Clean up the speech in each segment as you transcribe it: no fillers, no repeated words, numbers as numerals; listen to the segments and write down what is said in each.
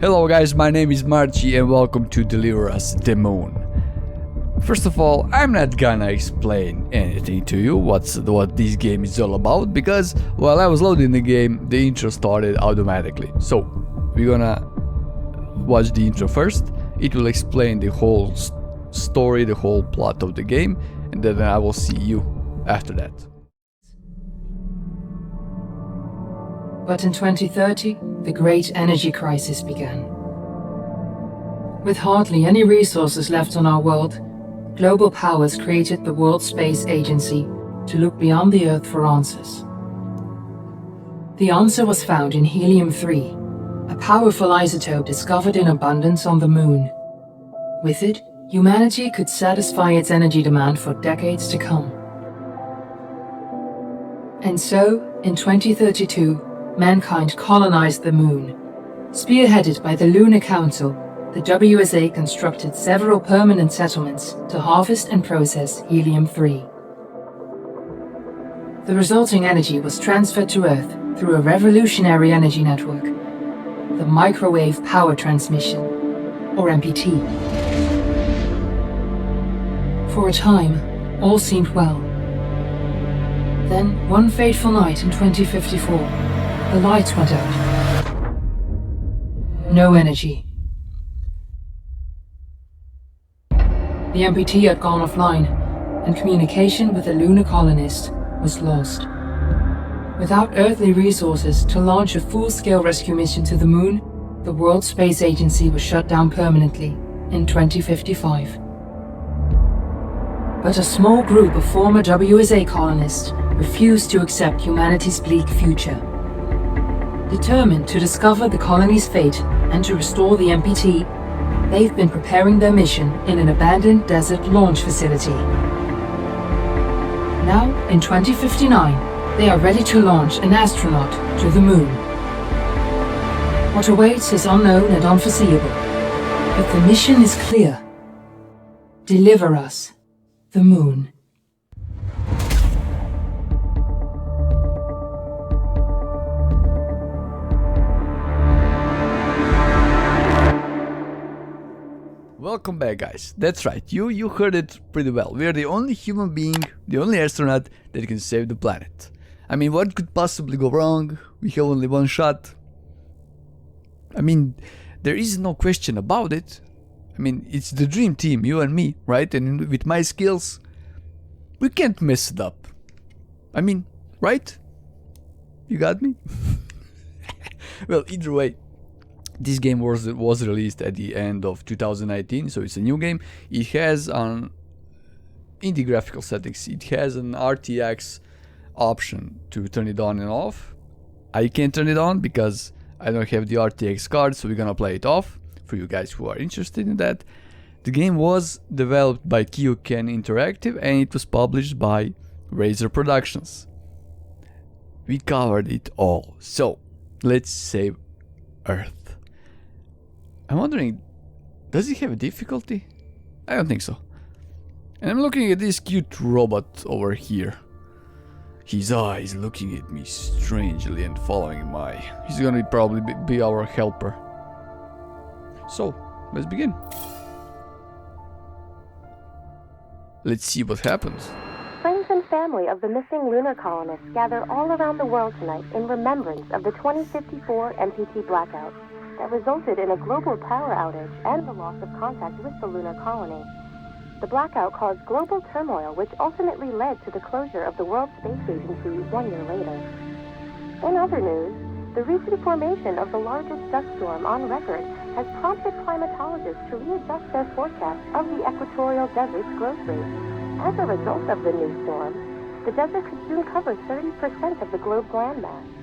Hello guys, my name is Marchi and welcome to Deliver Us the Moon. First of all, I'm not gonna explain anything to you what this game is all about, because while I was loading the game, the intro started automatically. So, we're gonna watch the intro first. It will explain the whole story, the whole plot of the game, and then I will see you after that. But in 2030, the great energy crisis began. With hardly any resources left on our world, global powers created the World Space Agency to look beyond the Earth for answers. The answer was found in helium-3, a powerful isotope discovered in abundance on the Moon. With it, humanity could satisfy its energy demand for decades to come. And so, in 2032, mankind colonized the Moon. Spearheaded by the Lunar Council, the WSA constructed several permanent settlements to harvest and process helium-3. The resulting energy was transferred to Earth through a revolutionary energy network, the Microwave Power Transmission, or MPT. For a time, all seemed well. Then, one fateful night in 2054, the lights went out. No energy. The MPT had gone offline, and communication with the lunar colonist was lost. Without earthly resources to launch a full-scale rescue mission to the Moon, the World Space Agency was shut down permanently in 2055. But a small group of former WSA colonists refused to accept humanity's bleak future. Determined to discover the colony's fate and to restore the MPT, they've been preparing their mission in an abandoned desert launch facility. Now, in 2059, they are ready to launch an astronaut to the Moon. What awaits is unknown and unforeseeable, but the mission is clear. Deliver us the Moon. Welcome back, guys. That's right, you heard it pretty well. We are the only human being, the only astronaut that can save the planet. I mean, what could possibly go wrong? We have only one shot. I mean, there is no question about it. I mean, it's the dream team, you and me, right? And with my skills, we can't mess it up. I mean, right? You got me? Well, either way, this game was released at the end of 2019, so it's a new game. It has in the graphical settings, it has an RTX option to turn it on and off. I can't turn it on because I don't have the RTX card, so we're gonna play it off for you guys who are interested in that. The game was developed by Kyoken Interactive and it was published by Razer Productions. We covered it all, so let's save Earth. I'm wondering, does he have a difficulty? I don't think so. And I'm looking at this cute robot over here. His eyes looking at me strangely and following my... He's gonna probably be our helper. So, let's begin. Let's see what happens. Friends and family of the missing lunar colonists gather all around the world tonight in remembrance of the 2054 MPT blackout that resulted in a global power outage and the loss of contact with the lunar colony. The blackout caused global turmoil, which ultimately led to the closure of the World Space Agency 1 year later. In other news, the recent formation of the largest dust storm on record has prompted climatologists to readjust their forecast of the equatorial desert's growth rate. As a result of the new storm, the desert could soon cover 30% of the globe's landmass.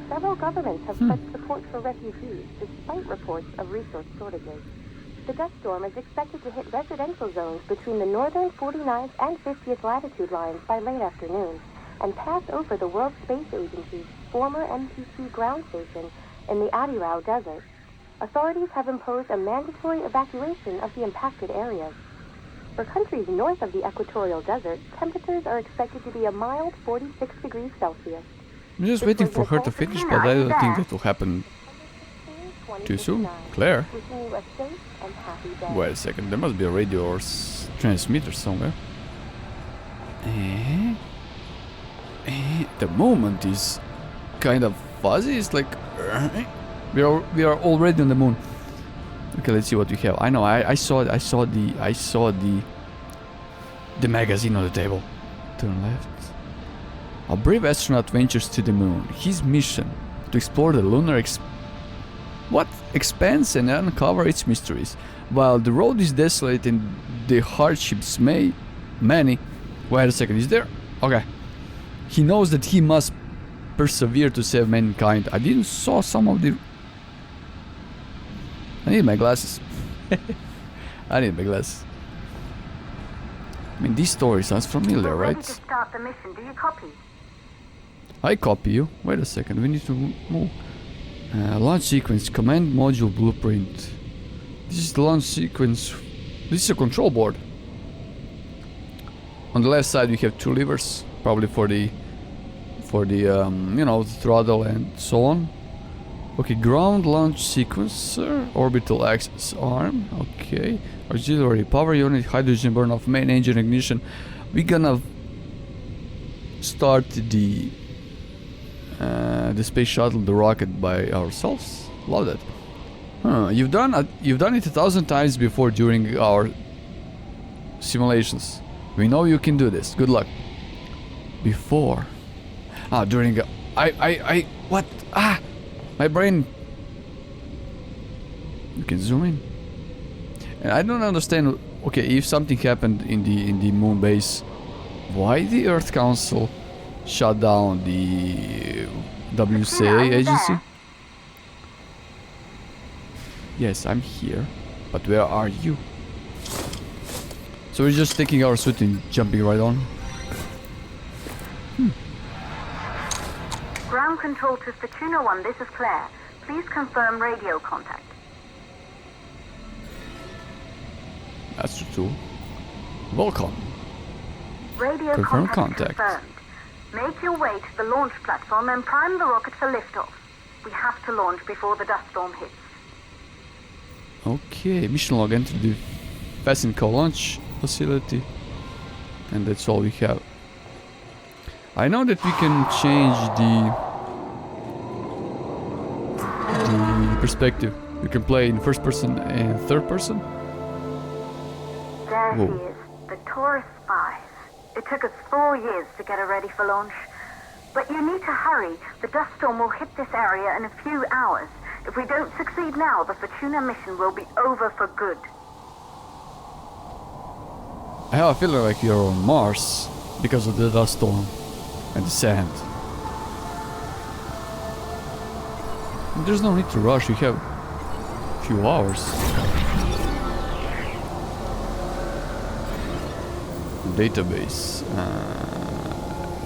Several governments have pledged support for refugees, despite reports of resource shortages. The dust storm is expected to hit residential zones between the northern 49th and 50th latitude lines by late afternoon, and pass over the World Space Agency's former MPT ground station in the Adirau Desert. Authorities have imposed a mandatory evacuation of the impacted areas. For countries north of the equatorial desert, temperatures are expected to be a mild 46 degrees Celsius. I'm just waiting for her to finish, but I don't think that will happen Too soon? 2059. Claire? Wishing you a safe and happy day. Wait a second, there must be a radio or transmitter somewhere. The movement is kind of fuzzy. It's like we are already on the moon. Okay, let's see what we have. I know. I saw the magazine on the table. Turn left. A brave astronaut ventures to the moon. His mission to explore the lunar expanse and uncover its mysteries. While the road is desolate and the hardships many. Wait a second, is there? Okay. He knows that he must persevere to save mankind. I didn't saw some of the... I need my glasses. I need my glasses. I mean, this story sounds familiar, We're ready right? to start the mission. Do you copy? I copy you. Wait a second, we need to move. Launch sequence, command module blueprint. This is the launch sequence. This is a control board. On the left side we have two levers, probably for the you know, throttle and so on. Okay, ground launch sequencer, orbital axis arm. Okay, auxiliary power unit, hydrogen burn off, main engine ignition. We're gonna start the space shuttle, the rocket, by ourselves. Love that. Huh, you've done it 1,000 times before during our simulations. We know you can do this. Good luck. Before. During what? My brain. You can zoom in. And I don't understand. Okay, if something happened in the moon base, why the Earth Council shut down the WCA agency? Yes, I'm here. But where are you? So we're just taking our suit and jumping right on. Ground control to Fortuna 1, this is Claire. Please confirm radio contact. That's true. Welcome. Radio Confirm contact contact. confirmed. Make your way to the launch platform and prime the rocket for liftoff. We have to launch before the dust storm hits. Okay, mission log, enter the Fasten Co launch facility. And that's all we have. I know that we can change the perspective. We can play in first person and third person. There Whoa. she is, the tourist spies. It took us 4 years to get her ready for launch. But you need to hurry. The dust storm will hit this area in a few hours. If we don't succeed now, the Fortuna mission will be over for good. I have a feeling like you're on Mars because of the dust storm and the sand. There's no need to rush, you have a few hours. Database.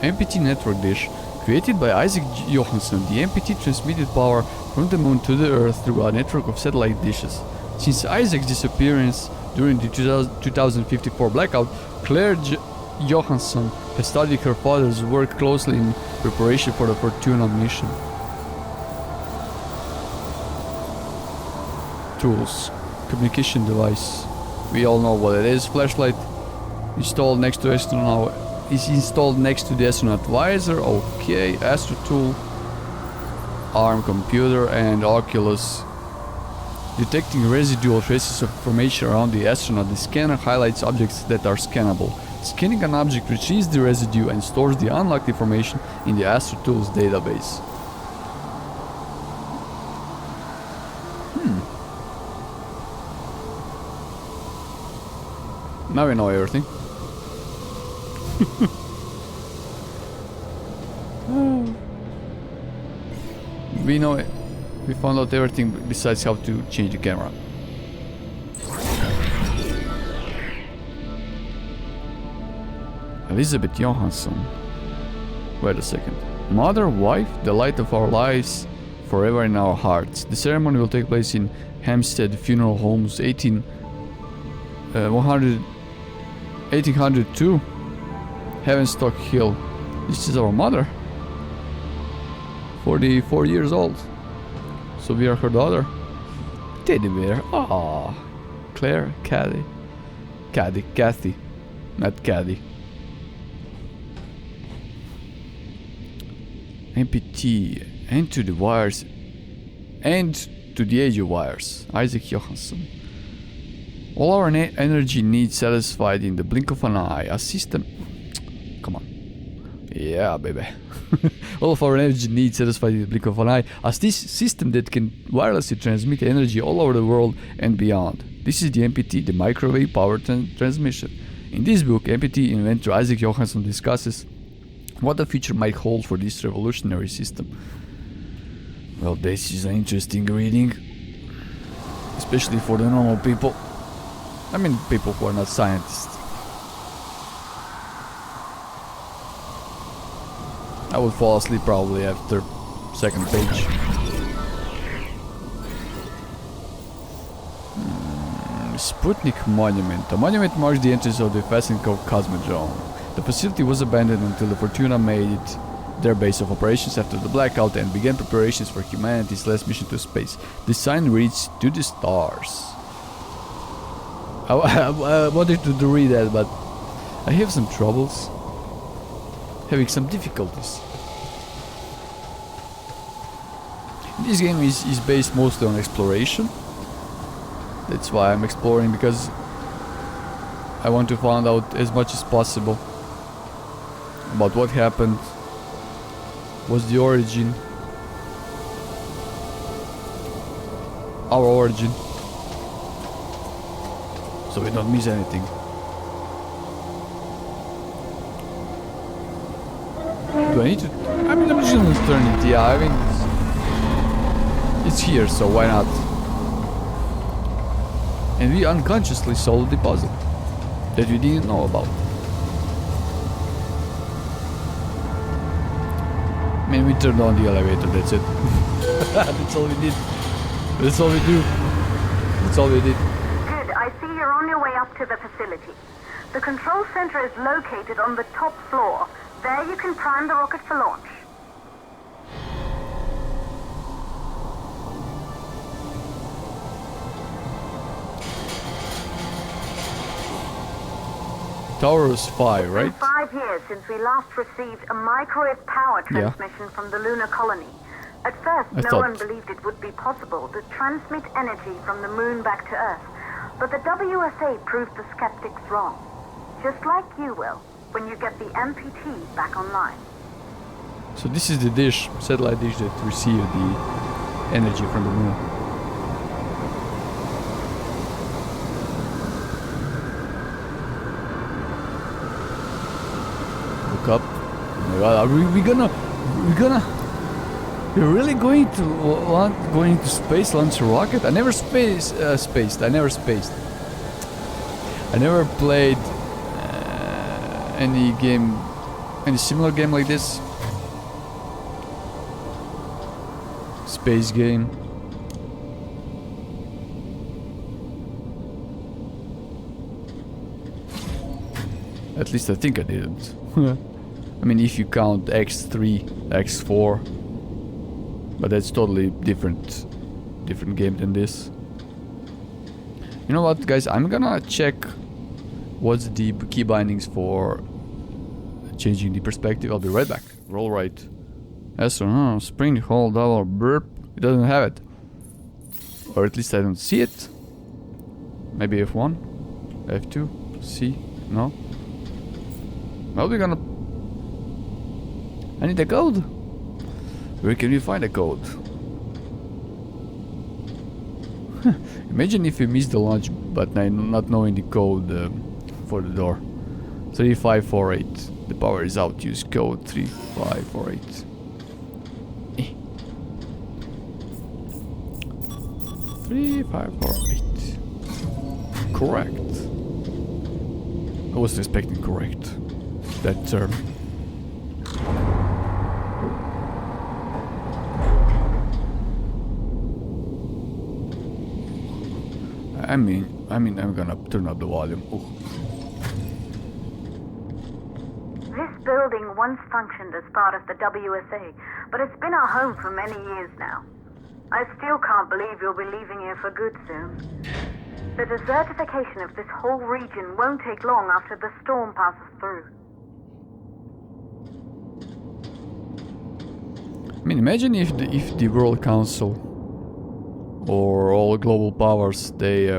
MPT network dish. Created by Isaac Johansson, the MPT transmitted power from the moon to the Earth through a network of satellite dishes. Since Isaac's disappearance during the 2054 blackout, Claire Johansson has studied her father's work closely in preparation for the Fortuna mission. Tools. Communication device. We all know what it is. Flashlight. Installed next to astronaut. Is installed next to the astronaut visor. Okay. Astro tool. ARM computer and Oculus. Detecting residual traces of information around the astronaut, the scanner highlights objects that are scannable. Scanning an object retrieves the residue and stores the unlocked information in the Astro Tools database. Now we know everything. We know it. We found out everything besides how to change the camera. Elizabeth Johansson. Wait a second. Mother, wife, the light of our lives, forever in our hearts. The ceremony will take place in Hampstead Funeral Homes, 1802, Havenstock Hill. This is our mother. 44 years old. So we are her daughter. teddy bear. Aww. Claire, Kathy, not Caddy. MPT, and to the wires, and to the age of wires. Isaac Johansson. All our energy needs satisfied in the blink of an eye. A system. Come on. Yeah, baby. All of our energy needs satisfied in the blink of an eye. As this system that can wirelessly transmit energy all over the world and beyond. This is the MPT, the microwave power transmission. In this book, MPT inventor Isaac Johansson discusses what the future might hold for this revolutionary system. Well, this is an interesting reading, especially for the normal people. I mean, people who are not scientists. I would fall asleep probably after second page. Sputnik Monument. A monument marks the entrance of the Fasenkov Cosmodrome. The facility was abandoned until the Fortuna made it their base of operations after the blackout and began preparations for humanity's last mission to space. The sign reads, "To the stars." I wanted to read that, but I have some troubles. Having some difficulties. This game is based mostly on exploration. That's why I'm exploring, because I want to find out as much as possible about what happened, what's the origin, our origin, so we don't miss anything. Do I need to? I mean, I'm just gonna turn it. Yeah, I mean, it's here, so why not? And we unconsciously solved the puzzle that we didn't know about. I mean, we turned on the elevator, that's it. That's all we did. That's all we do. That's all we did. Good, I see you're on your way up to the facility. The control center is located on the top floor. There you can prime the rocket for launch. Taurus 5, right? It's been 5 years since we last received a microwave power transmission from the lunar colony. At first, no one believed it would be possible to transmit energy from the moon back to Earth. But the WSA proved the skeptics wrong. Just like you will, when you get the MPT back online. So this is the dish, satellite dish that received the energy from the moon. Look up. Oh my god, you're really going to space, launch a rocket? I never spaced. I never played any similar game like this. Space game. At least I think I didn't. I mean, if you count X3, X4, but that's totally different game than this. You know what, guys? I'm gonna check what's the key bindings for changing the perspective. I'll be right back. Roll right. Astronaut, spring, hold, double, burp. It doesn't have it, or at least I don't see it. Maybe F1, F2, C. No. Well, we're gonna. I need a code. Where can we find a code? Imagine if we miss the launch, but not knowing the code for the door. 3548. The power is out. Use code 3548. 3548. Correct. I wasn't expecting correct that term. I mean, I'm gonna turn up the volume. Ooh. This building once functioned as part of the WSA, but it's been our home for many years now. I still can't believe you'll be leaving here for good soon. The desertification of this whole region won't take long after the storm passes through. I mean, imagine if the World Council or all global powers, they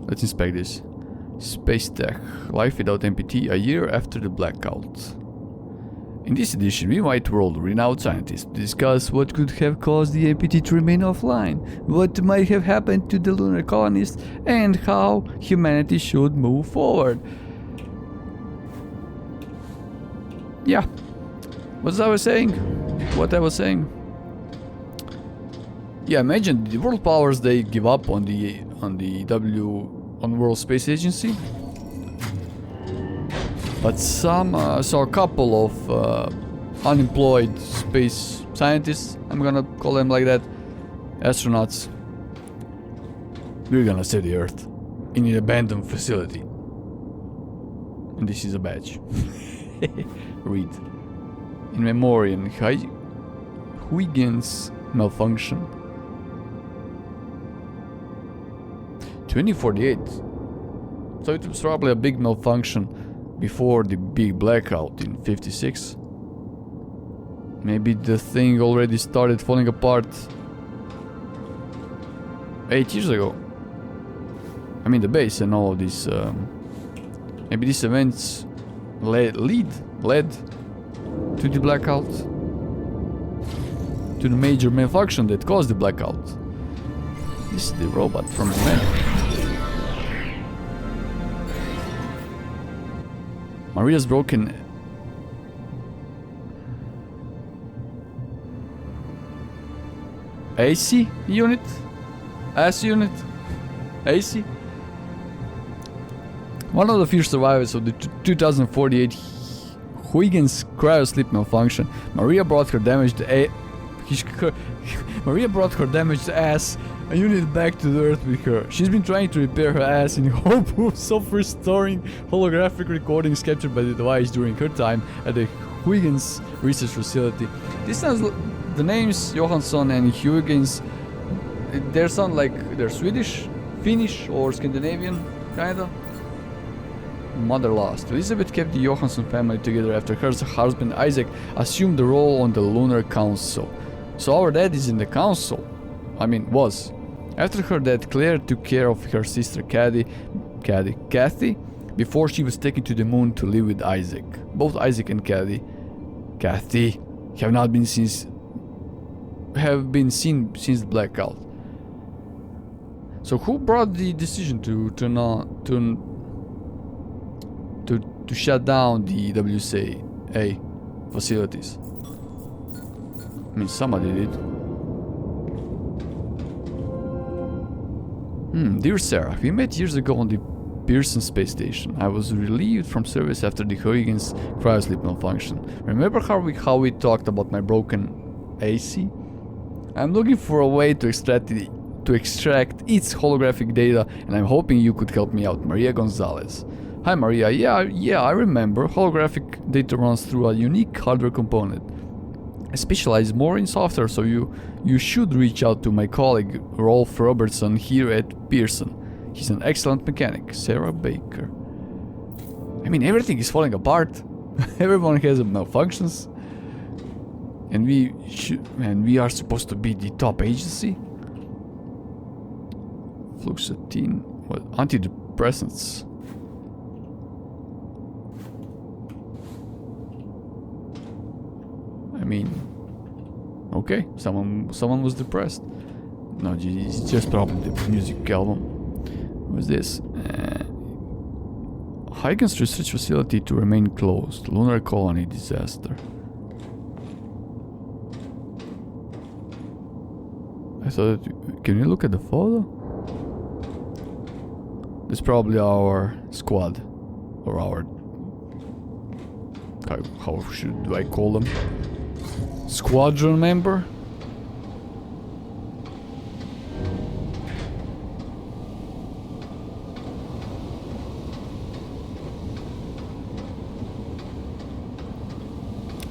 let's inspect this. Space tech, life without MPT a year after the blackout. In this edition, we invite world-renowned scientists to discuss what could have caused the MPT to remain offline, what might have happened to the lunar colonists, and how humanity should move forward. Yeah, what I was saying? Yeah, imagine the world powers, they give up on the World Space Agency. But some, so a couple of unemployed space scientists, I'm gonna call them like that, astronauts, we're gonna save the Earth in an abandoned facility. And this is a badge. Read. In memoriam, Huygens malfunction. 2048. So it was probably a big malfunction before the big blackout in 56. Maybe the thing already started falling apart 8 years ago. I mean the base and all of these. Maybe these events led to the blackout, to the major malfunction that caused the blackout. This is the robot from the menu. Maria's broken AC unit? S unit? AC? One of the few survivors of the 2048 Huygens cryosleep malfunction, Maria brought her damaged ass a unit back to the Earth with her. She's been trying to repair her ass in hopes of restoring holographic recordings captured by the device during her time at the Huygens research facility. This sounds the names Johansson and Huygens, they sound like they're Swedish, Finnish, or Scandinavian, kinda. Mother lost. Elizabeth kept the Johansson family together after her husband Isaac assumed the role on the Lunar Council. So our dad is in the council. I mean, was. After her death, Claire took care of her sister Kathy, before she was taken to the moon to live with Isaac. Both Isaac and Kathy have been seen since the blackout. So who brought the decision to shut down the WCA facilities? I mean, somebody did. Dear Sarah, we met years ago on the Pearson space station. I was relieved from service after the Huygens cryosleep malfunction. Remember how we talked about my broken AC? I'm looking for a way to extract its holographic data, and I'm hoping you could help me out. Maria Gonzalez. Hi Maria, yeah, I remember. Holographic data runs through a unique hardware component. I specialize more in software, so you should reach out to my colleague Rolf Robertson here at Pearson. He's an excellent mechanic. Sarah Baker. I mean, everything is falling apart. Everyone has malfunctions. And we are supposed to be the top agency. Fluoxetine, what? Antidepressants. I mean, okay, someone was depressed. No, it's just probably the music album. What's this? Huygens research facility to remain closed. Lunar colony disaster. I thought. Can you look at the photo? It's probably our squad, or our. How should I call them? Squadron member?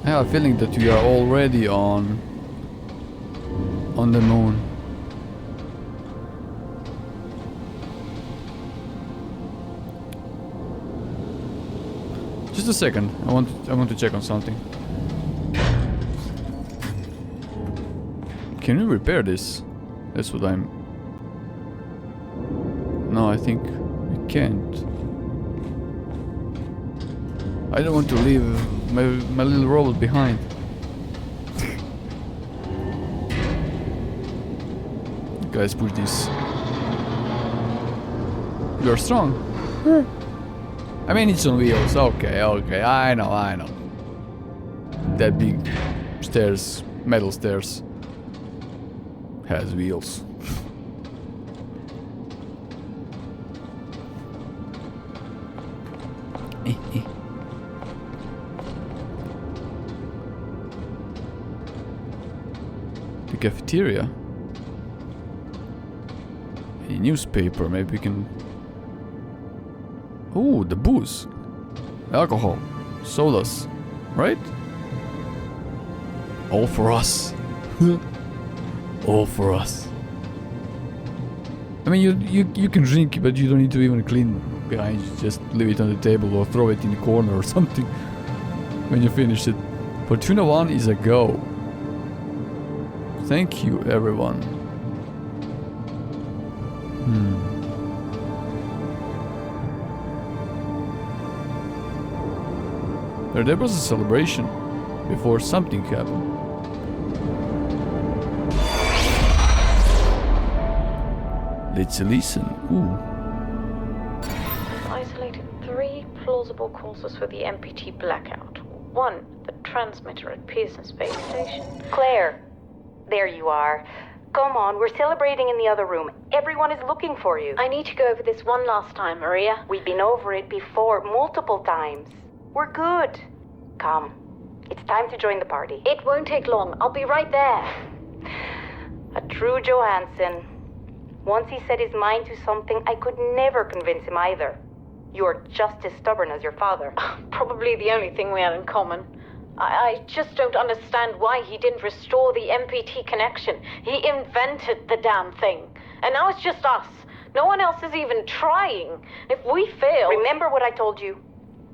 I have a feeling that we are already on on the moon. Just a second. I want to check on something. Can we repair this? That's what I'm... No, I think we can't. I don't want to leave my little robot behind. Guys, push this. You're strong. I mean, it's on wheels. Okay, I know. That big stairs, metal stairs, has wheels. The cafeteria. A newspaper, maybe we can... Ooh, the booze. Alcohol. Sodas. Right? All for us. All for us. I mean, you can drink, but you don't need to even clean behind you. Just leave it on the table or throw it in the corner or something when you finish it. Fortuna 1 is a go. Thank you, everyone. There was a celebration before something happened. Let's listen. Ooh. Isolated 3 plausible causes for the MPT blackout. 1, the transmitter at Pearson Space Station. Claire, there you are. Come on, we're celebrating in the other room. Everyone is looking for you. I need to go over this one last time, Maria. We've been over it before, multiple times. We're good. Come. It's time to join the party. It won't take long. I'll be right there. A true Johansson. Once he set his mind to something, I could never convince him either. You're just as stubborn as your father. Probably the only thing we had in common. I just don't understand why he didn't restore the MPT connection. He invented the damn thing. And now it's just us. No one else is even trying. If we fail... Remember what I told you.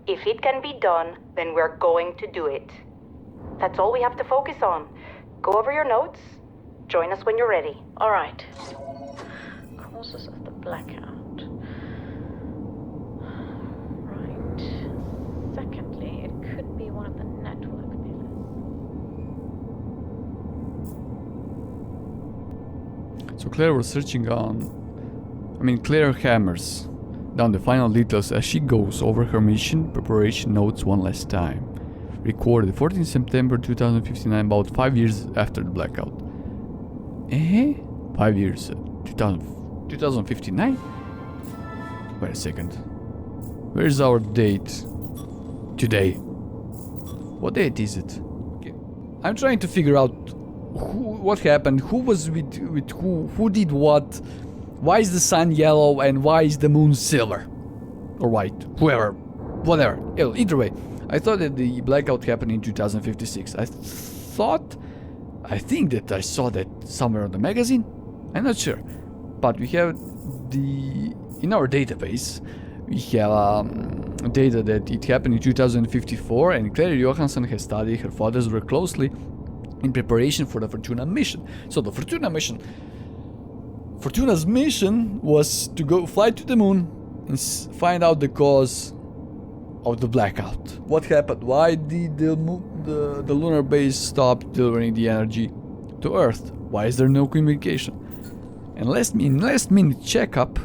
If it can be done, then we're going to do it. That's all we have to focus on. Go over your notes. Join us when you're ready. All right. Causes of the blackout. Right. Secondly, it could be one of the network pillars. So Claire was searching on... Claire hammers down the final details as she goes over her mission preparation notes one last time. Recorded 14 September 2059, about 5 years after the blackout. 5 years. 2059? Wait a second. Where's our date? Today. What date is it? Okay. I'm trying to figure out what happened, who was with who did what, why is the sun yellow and why is the moon silver? Or white, whoever, whatever. Either way, I thought that the blackout happened in 2056. I think that I saw that somewhere on the magazine. I'm not sure. But we have in our database, we have data that it happened in 2054, and Claire Johansson has studied her father's work closely in preparation for the Fortuna mission. So the Fortuna's mission was to fly to the moon and find out the cause of the blackout. What happened? Why did the lunar base stop delivering the energy to Earth? Why is there no communication? And last minute checkup,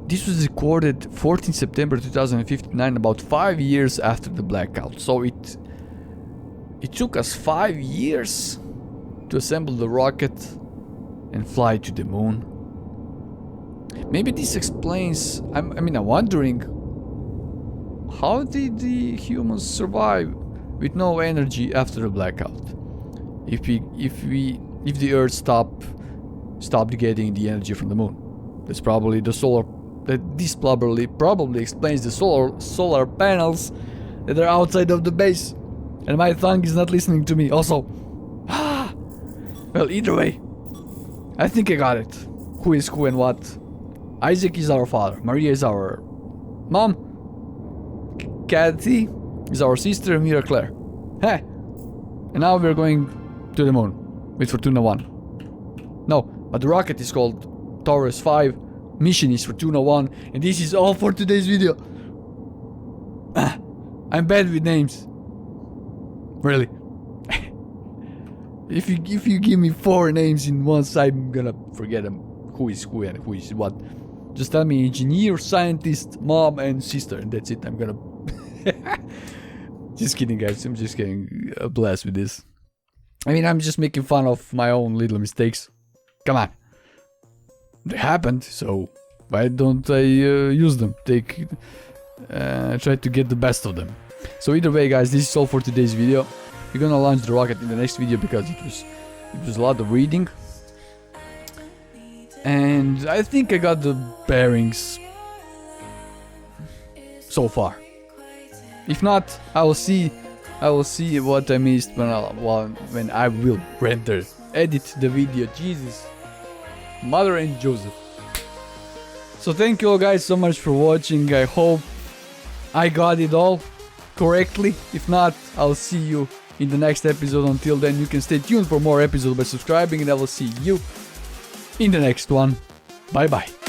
this was recorded 14 September 2059, about 5 years after the blackout. So it took us 5 years to assemble the rocket and fly to the moon. Maybe this explains, I'm wondering, how did the humans survive with no energy after the blackout? If the Earth stopped getting the energy from the moon, that's probably the solar. This probably explains the solar panels that are outside of the base. And my tongue is not listening to me. Also, Well, either way, I think I got it. Who is who and what. Isaac is our father. Maria is our mom. Kathy is our sister, and we are Claire. Heh. And now we're going to the moon with Fortuna 1. No, but the rocket is called Taurus 5. Mission is Fortuna 1. And this is all for today's video. I'm bad with names. Really. If you give me 4 names in one side, I'm gonna forget them. Who is who and who is what. Just tell me engineer, scientist, mom, and sister, and that's it. I'm gonna... Just kidding, guys. I'm just getting a blast with this. I mean, I'm just making fun of my own little mistakes. Come on. They happened, so why don't I use them? Try to get the best of them. So either way, guys, this is all for today's video. We're gonna launch the rocket in the next video because it was a lot of reading. And I think I got the bearings so far. If not, I will see what I missed when I will edit the video. Jesus, Mother and Joseph. So thank you all guys so much for watching. I hope I got it all correctly. If not, I'll see you in the next episode. Until then, you can stay tuned for more episodes by subscribing, and I will see you in the next one. Bye bye.